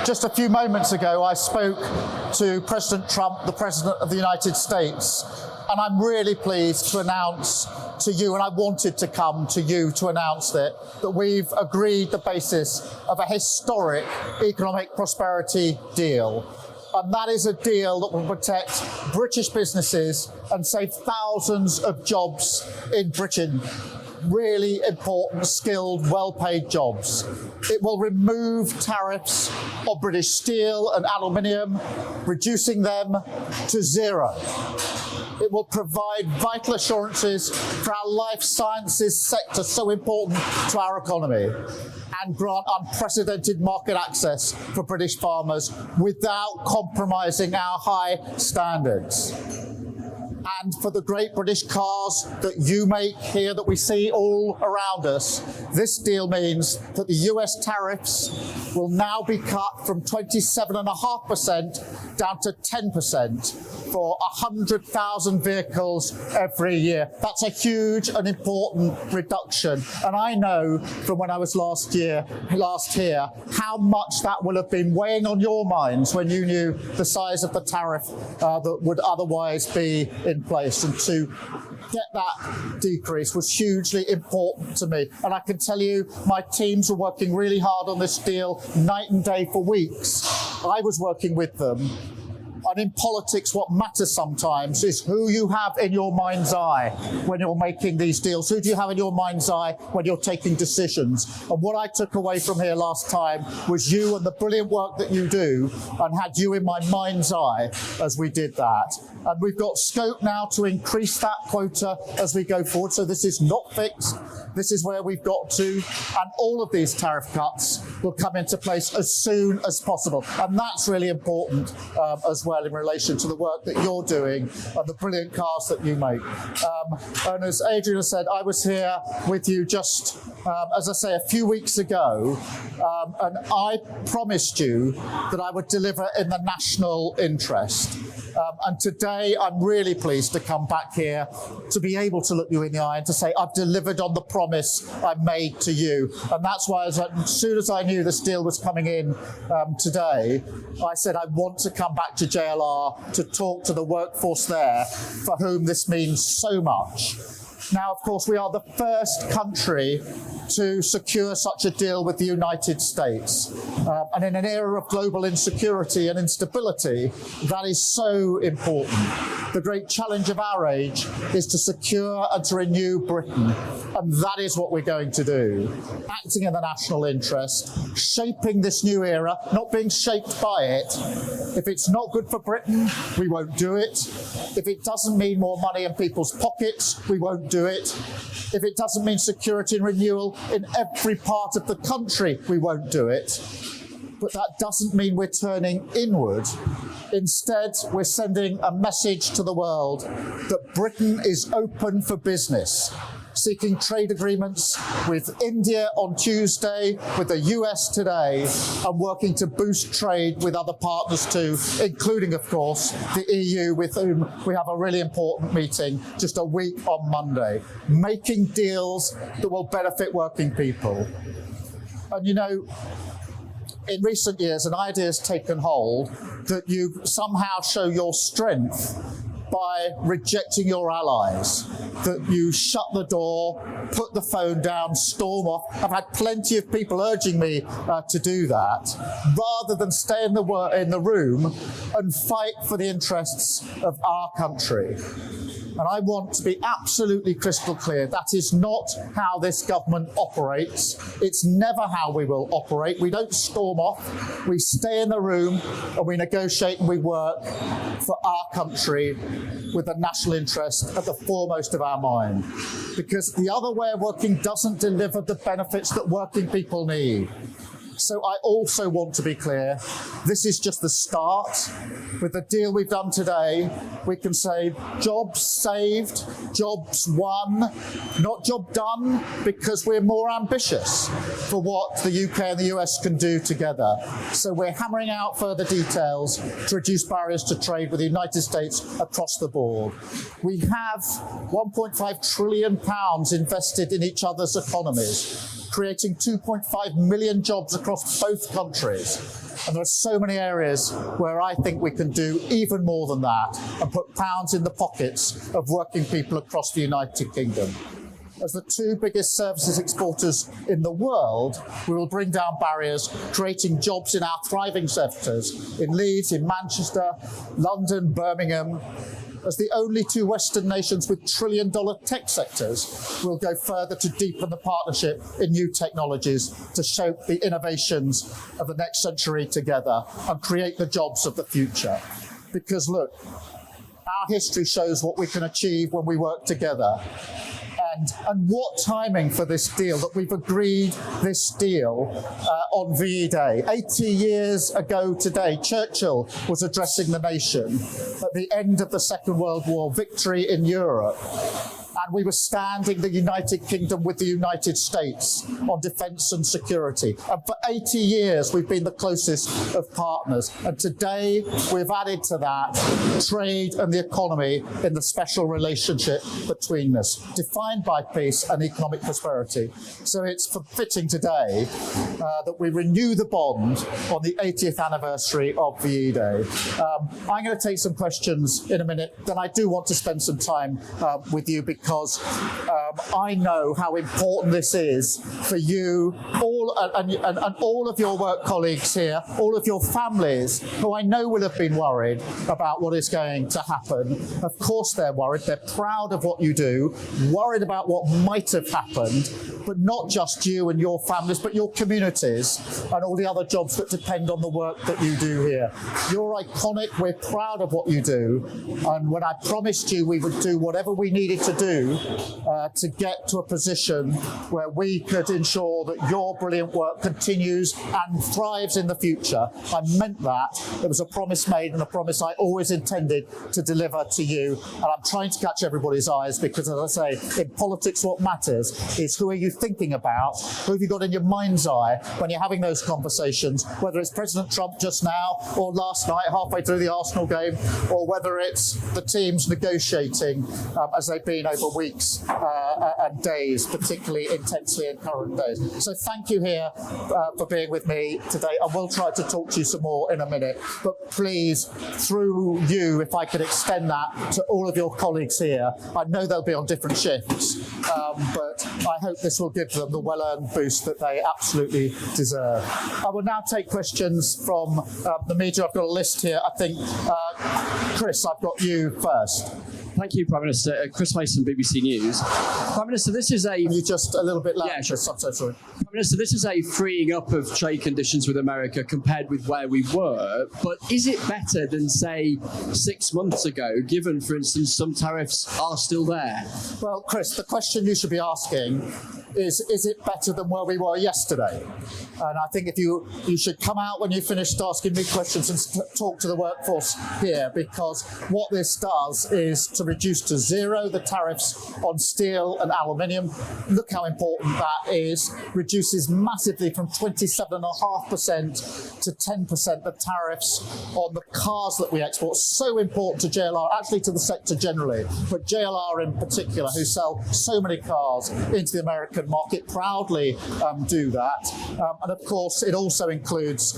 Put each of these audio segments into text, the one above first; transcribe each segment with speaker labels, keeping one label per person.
Speaker 1: Just a few moments ago, I spoke to President Trump, the President of the United States, and I'm really pleased to announce to you, and I wanted to come to you to announce that we've agreed the basis of a historic economic prosperity deal. And that is a deal that will protect British businesses and save thousands of jobs in Britain. Really important, skilled, well-paid jobs. It will remove tariffs on British steel and aluminium, reducing them to zero. It will provide vital assurances for our life sciences sector, so important to our economy, and grant unprecedented market access for British farmers without compromising our high standards. And for the great British cars that you make here, that we see all around us, this deal means that the US tariffs will now be cut from 27.5% down to 10% for 100,000 vehicles every year. That's a huge and important reduction. And I know from when I was last here, how much that will have been weighing on your minds when you knew the size of the tariff that would otherwise be in place. And to get that decrease was hugely important to me. And I can tell you, my teams were working really hard on this deal night and day for weeks. I was working with them. And in politics, what matters sometimes is who you have in your mind's eye when you're making these deals. Who do you have in your mind's eye when you're taking decisions? And what I took away from here last time was you and the brilliant work that you do, and had you in my mind's eye as we did that. And we've got scope now to increase that quota as we go forward. So this is not fixed. This is where we've got to. And all of these tariff cuts will come into place as soon as possible. And that's really important as well in relation to the work that you're doing and the brilliant cars that you make. And as Adrian said, I was here with you just, as I say, a few weeks ago, and I promised you that I would deliver in the national interest. And today, I'm really pleased to come back here to be able to look you in the eye and to say, I've delivered on the promise I made to you. And that's why, as soon as I knew this deal was coming in today, I said I want to come back to JLR to talk to the workforce there for whom this means so much. Now, of course, we are the first country to secure such a deal with the United States. And in an era of global insecurity and instability, that is so important. The great challenge of our age is to secure and to renew Britain. And that is what we're going to do. Acting in the national interest, shaping this new era, not being shaped by it. If it's not good for Britain, we won't do it. If it doesn't mean more money in people's pockets, we won't do it. If it doesn't mean security and renewal in every part of the country, we won't do it. But that doesn't mean we're turning inward. Instead, we're sending a message to the world that Britain is open for business, seeking trade agreements with India on Tuesday, with the US today, and working to boost trade with other partners too, including, of course, the EU, with whom we have a really important meeting just a week on Monday, making deals that will benefit working people. And you know, in recent years, an idea has taken hold that you somehow show your strength by rejecting your allies, that you shut the door, put the phone down, storm off. I've had plenty of people urging me to do that, rather than stay in the room and fight for the interests of our country. And I want to be absolutely crystal clear, that is not how this government operates. It's never how we will operate. We don't storm off. We stay in the room and we negotiate and we work for our country with the national interest at the foremost of our mind. Because the other way of working doesn't deliver the benefits that working people need. So I also want to be clear, this is just the start. With the deal we've done today, we can say jobs saved, jobs won, not job done, because we're more ambitious for what the UK and the US can do together. So we're hammering out further details to reduce barriers to trade with the United States across the board. We have £1.5 trillion invested in each other's economies, creating 2.5 million jobs across both countries. And there are so many areas where I think we can do even more than that and put pounds in the pockets of working people across the United Kingdom. As the two biggest services exporters in the world, we will bring down barriers, creating jobs in our thriving sectors in Leeds, in Manchester, London, Birmingham. As the only two Western nations with trillion-dollar tech sectors, we'll go further to deepen the partnership in new technologies to shape the innovations of the next century together and create the jobs of the future. Because look, our history shows what we can achieve when we work together. And what timing for this deal, that we've agreed this deal on VE Day. 80 years ago today, Churchill was addressing the nation at the end of the Second World War, victory in Europe. And we were standing the United Kingdom with the United States on defence and security. And for 80 years, we've been the closest of partners. And today, we've added to that trade and the economy in the special relationship between us, defined by peace and economic prosperity. So it's fitting today that we renew the bond on the 80th anniversary of VE Day. I'm going to take some questions in a minute. Then I do want to spend some time with you because I know how important this is for you all and all of your work colleagues here, all of your families who I know will have been worried about what is going to happen. Of course they're worried, they're proud of what you do, worried about what might have happened, but not just you and your families, but your communities and all the other jobs that depend on the work that you do here. You're iconic, we're proud of what you do, and when I promised you we would do whatever we needed to do to get to a position where we could ensure that your brilliant work continues and thrives in the future, I meant that. It was a promise made and a promise I always intended to deliver to you, and I'm trying to catch everybody's eyes because, as I say, in politics what matters is who are you thinking about, who have you got in your mind's eye when you're having those conversations, whether it's President Trump just now or last night halfway through the Arsenal game, or whether it's the teams negotiating as they've been over weeks and days, particularly intensely in current days. So thank you here for being with me today. I will try to talk to you some more in a minute, but please, through you, if I could extend that to all of your colleagues here. I know they'll be on different shifts, but I hope this will give them the well-earned boost that they absolutely deserve. I will now take questions from the media. I've got a list here. I think, Chris, I've got you first.
Speaker 2: Thank you, Prime Minister. Chris Mason, BBC News. Prime Minister, this is a...
Speaker 1: Can you just a little bit louder?
Speaker 2: Yeah, sure.
Speaker 1: I'm so sorry.
Speaker 2: Prime Minister, this is a freeing up of trade conditions with America compared with where we were, but is it better than, say, 6 months ago, given, for instance, some tariffs are still there?
Speaker 1: Well, Chris, the question you should be asking is it better than where we were yesterday? And I think if you should come out when you finished asking me questions and talk to the workforce here, because what this does is to reduce to zero the tariffs on steel and aluminium. Look how important that is. Reduces massively from 27.5% to 10% the tariffs on the cars that we export. So important to JLR, actually to the sector generally, but JLR in particular, who sell so many cars into the American market, proudly do that. And of course, it also includes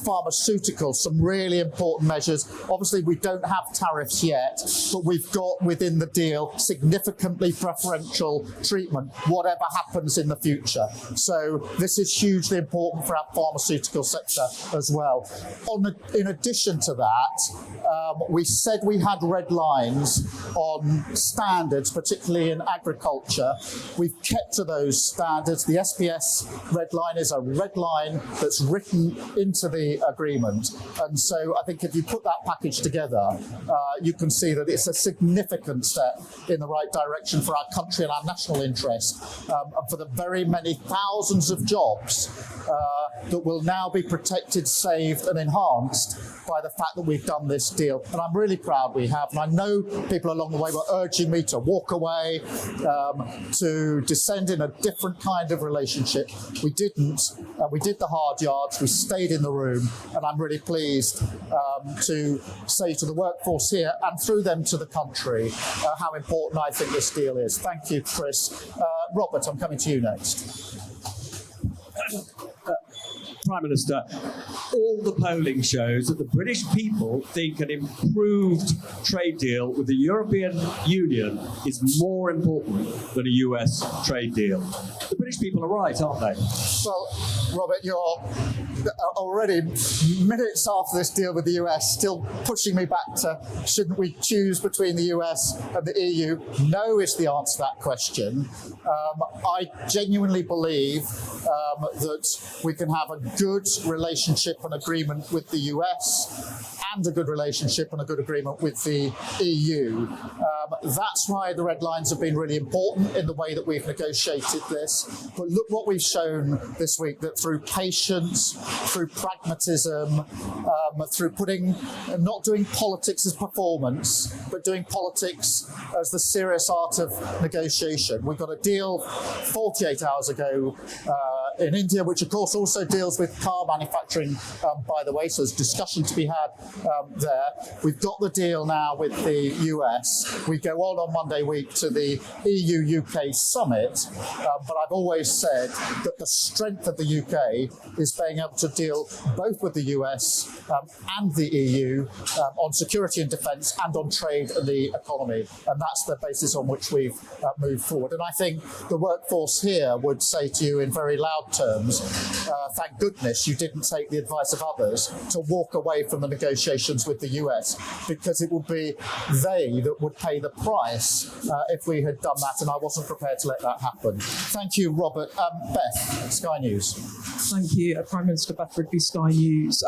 Speaker 1: pharmaceuticals, some really important measures. Obviously, we don't have tariffs yet, but we've got within the deal significantly preferential treatment, whatever happens in the future. So this is hugely important for our pharmaceutical sector as well. In addition to that, we said we had red lines on standards, particularly in agriculture. We've kept to those standards. The SPS red line is a red line that's written into the agreement. And so I think if you put that package together, you can see that it's a significant step in the right direction for our country and our national interest, and for the very many thousands of jobs that will now be protected, saved and enhanced by the fact that we've done this deal. And I'm really proud we have. And I know people along the way were urging me to walk away, to descend in a different kind of relationship. We didn't. We did the hard yards. We stayed in the room. And I'm really pleased to say to the workforce here and through them to the country how important I think this deal is. Thank you, Chris. Robert, I'm coming to you next.
Speaker 3: Prime Minister, all the polling shows that the British people think an improved trade deal with the European Union is more important than a US trade deal. The British people are right, aren't they?
Speaker 1: Well, Robert, you're already minutes after this deal with the US still pushing me back to shouldn't we choose between the US and the EU? No is the answer to that question. I genuinely believe that we can have a good relationship and agreement with the US and a good relationship and a good agreement with the EU. That's why the red lines have been really important in the way that we've negotiated this. But look what we've shown this week, that through patience, through pragmatism, through not doing politics as performance, but doing politics as the serious art of negotiation. We got a deal 48 hours ago in India, which of course also deals with car manufacturing, by the way, so there's discussion to be had there. We've got the deal now with the US. We go on Monday week to the EU-UK summit, but I've always said that the strength of the UK is being able to deal both with the US and the EU on security and defence and on trade and the economy, and that's the basis on which we've moved forward. And I think the workforce here would say to you in very loud terms, thank goodness you didn't take the advice of others to walk away from the negotiations with the US, because it would be they that would pay the price if we had done that, and I wasn't prepared to let that happen. Thank you, Robert. Beth, Sky News.
Speaker 4: Thank you, Prime Minister Beth Rigby, Sky News.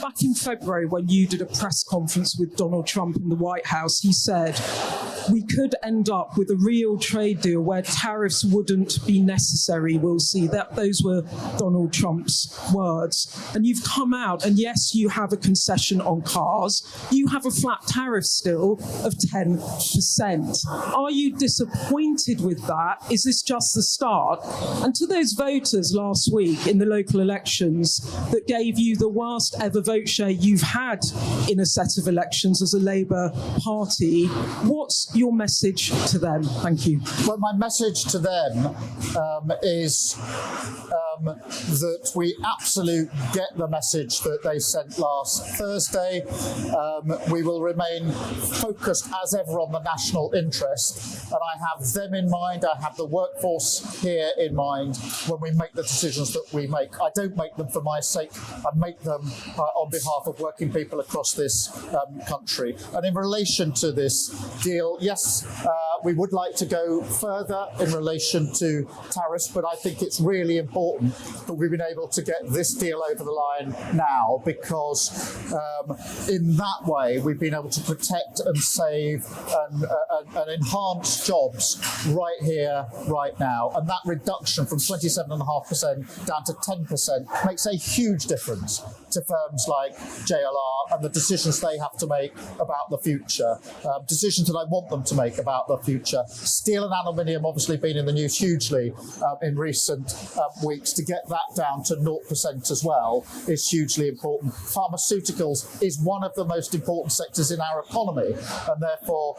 Speaker 4: Back in February, when you did a press conference with Donald Trump in the White House, he said, we could end up with a real trade deal where tariffs wouldn't be necessary. We'll see. Those were Donald Trump's words. And you've come out, and yes, you have a concession on cars. You have a flat tariff still of 10%. Are you disappointed with that? Is this just the start? And to those voters last week in the local elections that gave you the worst ever vote share you've had in a set of elections as a Labour Party, what's your message to them? Thank you.
Speaker 1: Well, my message to them is that we absolutely get the message that they sent last Thursday. We will remain focused as ever on the national interest, and I have them in mind. I have the workforce here in mind when we make the decisions that we make. I don't make them for my sake. I make them on behalf of working people across this country. And in relation to this deal, yes, we would like to go further in relation to tariffs, but I think it's really important that we've been able to get this deal over the line now, because in that way we've been able to protect and save and enhance jobs right here, right now. And that reduction from 27.5% down to 10% makes a huge difference to firms like JLR and the decisions they have to make about the future, decisions that I want them to make about the future. Steel and aluminium obviously been in the news hugely in recent weeks. To get that down to 0% as well is hugely important. Pharmaceuticals is one of the most important sectors in our economy, and therefore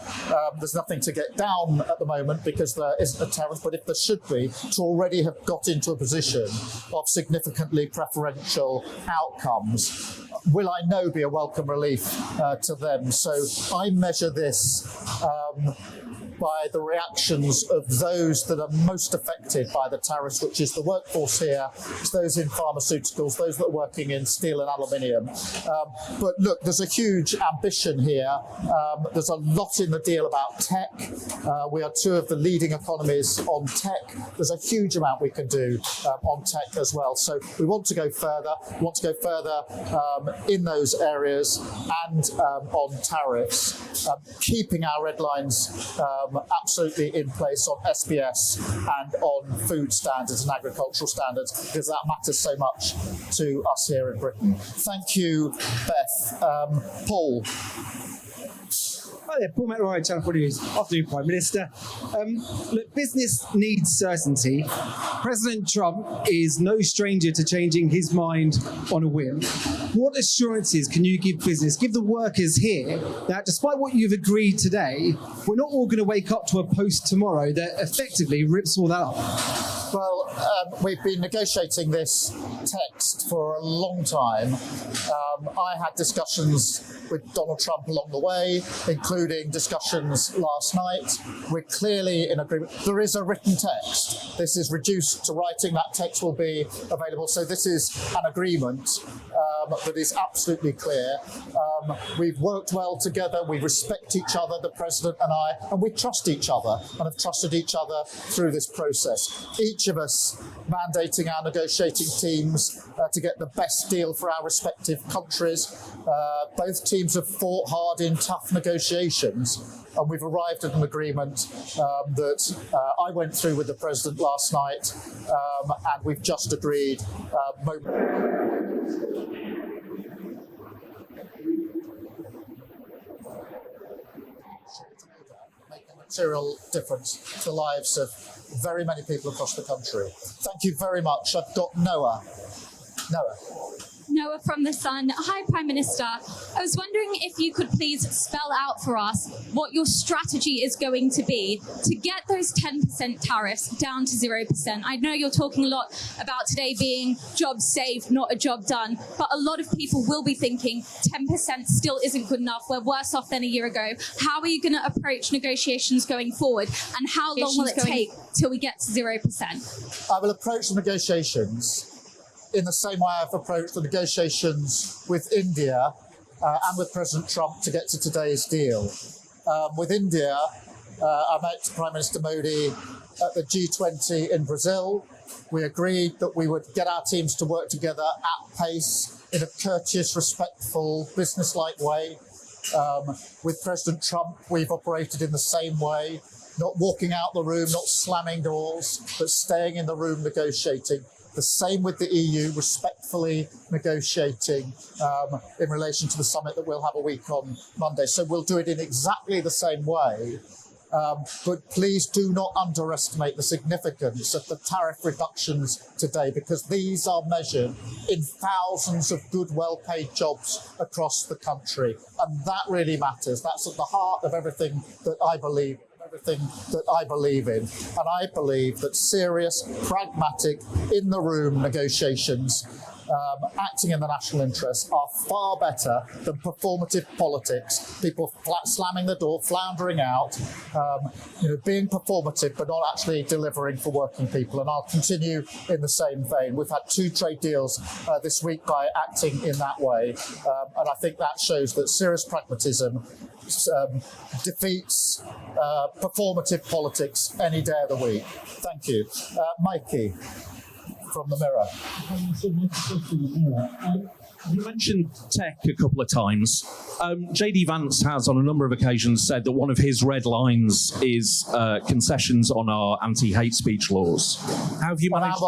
Speaker 1: there's nothing to get down at the moment because there isn't a tariff, but if there should be, to already have got into a position of significantly preferential outcomes will, I know, be a welcome relief to them. So I measure this by the reactions of those that are most affected by the tariffs, which is the workforce here, it's those in pharmaceuticals, those that are working in steel and aluminium. But look, there's a huge ambition here. There's a lot in the deal about tech. We are two of the leading economies on tech. There's a huge amount we can do on tech as well. So we want to go further. We want to go further in those areas and on tariffs, keeping our red lines absolutely in place on SBS and on food standards and agricultural standards, because that matters so much to us here in Britain. Thank you, Beth. Paul.
Speaker 5: Hi there, Paul McRae, Channel 4 News. Afternoon, Prime Minister. Look, business needs certainty. President Trump is no stranger to changing his mind on a whim. What assurances can you give business, give the workers here, that despite what you've agreed today, we're not all going to wake up to a post tomorrow that effectively rips all that up?
Speaker 1: Well, we've been negotiating this text for a long time. I had discussions with Donald Trump along the way, including discussions last night. We're clearly in agreement. There is a written text. This is reduced to writing. That text will be available. So this is an agreement that is absolutely clear. We've worked well together. We respect each other, the President and I, and we trust each other and have trusted each other through this process. Each of us mandating our negotiating teams to get the best deal for our respective countries. Both teams have fought hard in tough negotiations, and we've arrived at an agreement that I went through with the President last night, and we've just agreed make a material difference to the lives of very many people across the country. Thank you very much. I've got Noah.
Speaker 6: Noah from The Sun. Hi, Prime Minister. I was wondering if you could please spell out for us what your strategy is going to be to get those 10% tariffs down to 0%. I know you're talking a lot about today being job saved, not a job done, but a lot of people will be thinking 10% still isn't good enough. We're worse off than a year ago. How are you going to approach negotiations going forward, and how long will it take till we get to 0%?
Speaker 1: I will approach the negotiations in the same way I've approached the negotiations with India and with President Trump to get to today's deal. With India, I met Prime Minister Modi at the G20 in Brazil. We agreed that we would get our teams to work together at pace in a courteous, respectful, business-like way. With President Trump, we've operated in the same way, not walking out the room, not slamming doors, but staying in the room negotiating. The same with the EU, respectfully negotiating in relation to the summit that we'll have a week on Monday. So we'll do it in exactly the same way. But please do not underestimate the significance of the tariff reductions today, because these are measured in thousands of good, well-paid jobs across the country. And that really matters. That's at the heart of everything that I believe in. And I believe that serious, pragmatic, in-the-room negotiations acting in the national interest are far better than performative politics, people slamming the door, floundering out, being performative but not actually delivering for working people. And I'll continue in the same vein. We've had 2 trade deals this week by acting in that way, and I think that shows that serious pragmatism defeats performative politics any day of the week. Thank you. Mikey from The Mirror.
Speaker 7: You mentioned tech a couple of times. JD Vance has on a number of occasions said that one of his red lines is concessions on our anti-hate speech laws. How have you managed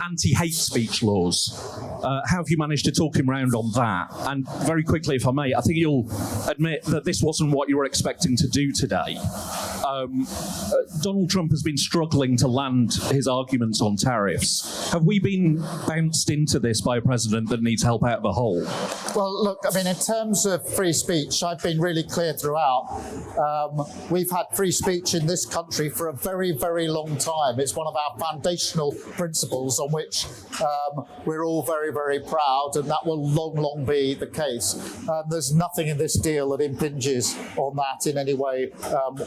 Speaker 7: anti-hate speech laws? How have you managed to talk him round on that? And very quickly, if I may, I think you'll admit that this wasn't what you were expecting to do today. Donald Trump has been struggling to land his arguments on tariffs. Have we been bounced into this by a president that needs help out of a hole?
Speaker 1: Well, look, I mean, in terms of free speech, I've been really clear throughout. We've had free speech in this country for a very, very long time. It's one of our foundational principles on which we're all very, very proud, and that will long, long be the case. There's nothing in this deal that impinges on that in any way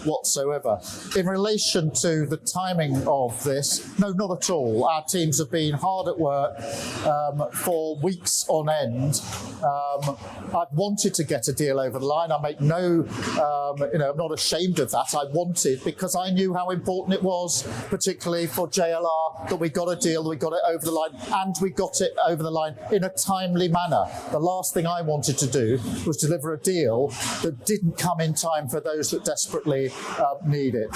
Speaker 1: whatsoever. In relation to the timing of this, no, not at all. Our teams have been hard at work for weeks on end. I've wanted to get a deal over the line. I make no, I'm not ashamed of that. I wanted, because I knew how important it was, particularly for JLR, that we got a deal, we got it over the line, and we got it over the line in a timely manner. The last thing I wanted to do was deliver a deal that didn't come in time for those that desperately need it.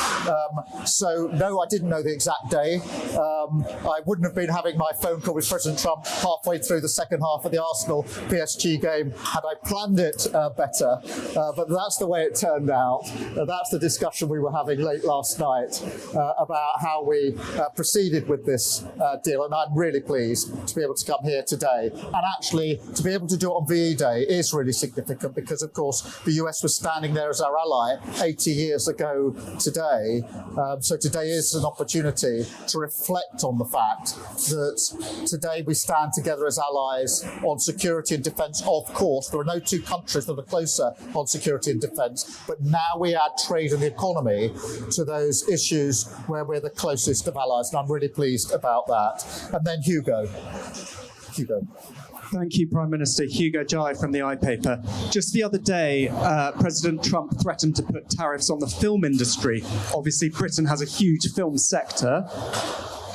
Speaker 1: So, no, I didn't know the exact day. I wouldn't have been having my phone call with President Trump halfway through the second half of the Arsenal real PSG game had I planned it better, but that's the way it turned out. That's the discussion we were having late last night about how we proceeded with this deal, and I'm really pleased to be able to come here today. And actually, to be able to do it on VE Day is really significant because, of course, the US was standing there as our ally 80 years ago today. So today is an opportunity to reflect on the fact that today we stand together as allies on security and defence. Of course, there are no two countries that are closer on security and defence, but now we add trade and the economy to those issues where we're the closest of allies, and I'm really pleased about that. And then Hugo.
Speaker 8: Thank you, Prime Minister. Hugo Jai from the iPaper. Just the other day, President Trump threatened to put tariffs on the film industry. Obviously, Britain has a huge film sector.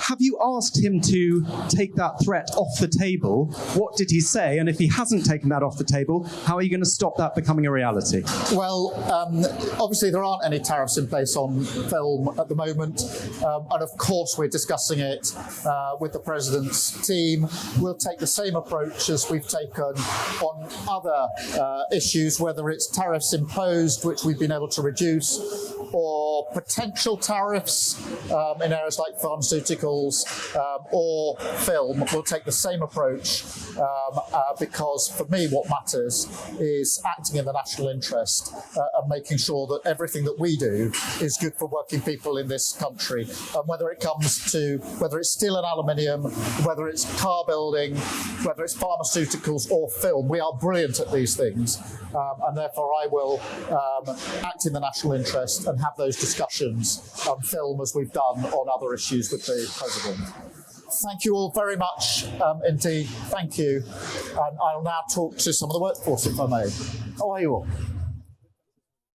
Speaker 8: Have you asked him to take that threat off the table? What did he say? And if he hasn't taken that off the table, how are you going to stop that becoming a reality?
Speaker 1: Well, obviously there aren't any tariffs in place on film at the moment. And of course we're discussing it with the President's team. We'll take the same approach as we've taken on other issues, whether it's tariffs imposed, which we've been able to reduce, or potential tariffs in areas like pharmaceuticals or film. We'll take the same approach because for me what matters is acting in the national interest and making sure that everything that we do is good for working people in this country. And whether it comes to, whether it's steel and aluminium, whether it's car building, whether it's pharmaceuticals or film, we are brilliant at these things. And therefore I will act in the national interest and have those discussions on film as we've done on other issues with the President. Thank you all very much indeed. Thank you. And I'll now talk to some of the workforce, if I may. How are you all?